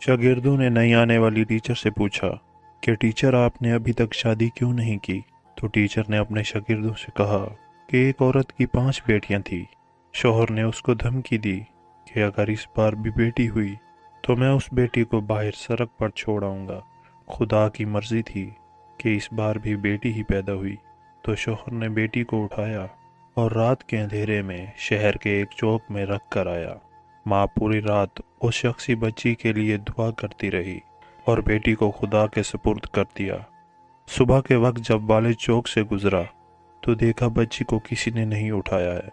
शागिर्दों ने नई आने वाली टीचर से पूछा कि टीचर आपने अभी तक शादी क्यों नहीं की। तो टीचर ने अपने शागिर्दों से कहा कि एक औरत की 5 बेटियां थी। शौहर ने उसको धमकी दी कि अगर इस बार भी बेटी हुई तो मैं उस बेटी को बाहर सड़क पर छोड़ आऊंगा। खुदा की मर्जी थी कि इस बार भी बेटी ही पैदा हुई। तो शौहर ने बेटी को उठाया और रात के अंधेरे में शहर के एक चौक में रख कर आया। माँ पूरी रात उस शख्सी बच्ची के लिए दुआ करती रही और बेटी को खुदा के सुपुर्द कर दिया। सुबह के वक्त जब वालिद चौक से गुजरा तो देखा बच्ची को किसी ने नहीं उठाया है।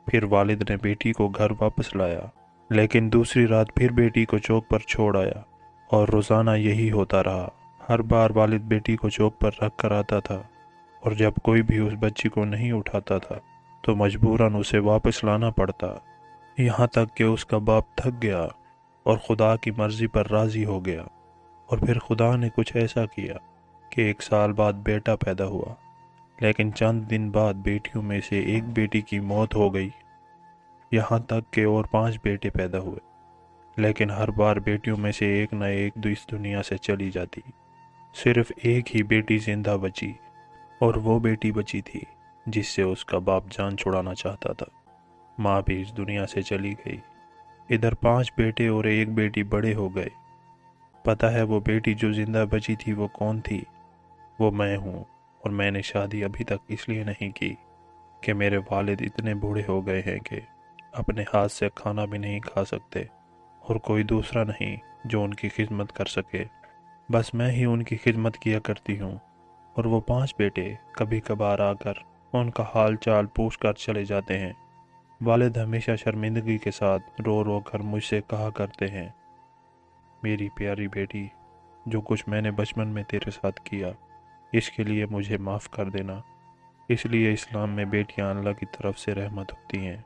फिर वालिद ने बेटी को घर वापस लाया, लेकिन दूसरी रात फिर बेटी को चौक पर छोड़ आया और रोज़ाना यही होता रहा। हर बार वालिद बेटी को चौक पर रख कर आता था और जब कोई भी उस बच्ची को नहीं उठाता था तो मजबूरन उसे वापस लाना पड़ता। यहाँ तक कि उसका बाप थक गया और खुदा की मर्जी पर राजी हो गया। और फिर खुदा ने कुछ ऐसा किया कि 1 साल बाद बेटा पैदा हुआ, लेकिन चंद दिन बाद बेटियों में से एक बेटी की मौत हो गई। यहाँ तक कि और 5 बेटे पैदा हुए, लेकिन हर बार बेटियों में से एक न एक इस दुनिया से चली जाती। सिर्फ एक ही बेटी जिंदा बची, और वो बेटी बची थी जिससे उसका बाप जान छुड़ाना चाहता था। माँ भी इस दुनिया से चली गई। इधर 5 बेटे और एक बेटी बड़े हो गए। पता है वो बेटी जो जिंदा बची थी वो कौन थी? वो मैं हूँ। और मैंने शादी अभी तक इसलिए नहीं की कि मेरे वालिद इतने बूढ़े हो गए हैं कि अपने हाथ से खाना भी नहीं खा सकते, और कोई दूसरा नहीं जो उनकी खिदमत कर सके। बस मैं ही उनकी खिदमत किया करती हूँ। और वो 5 बेटे कभी कभार आकर उनका हाल चाल पूछ कर चले जाते हैं। वालिद हमेशा शर्मिंदगी के साथ रो रो कर मुझसे कहा करते हैं, मेरी प्यारी बेटी, जो कुछ मैंने बचपन में तेरे साथ किया इसके लिए मुझे माफ़ कर देना। इसलिए इस्लाम में बेटियां अल्लाह की तरफ से रहमत होती हैं।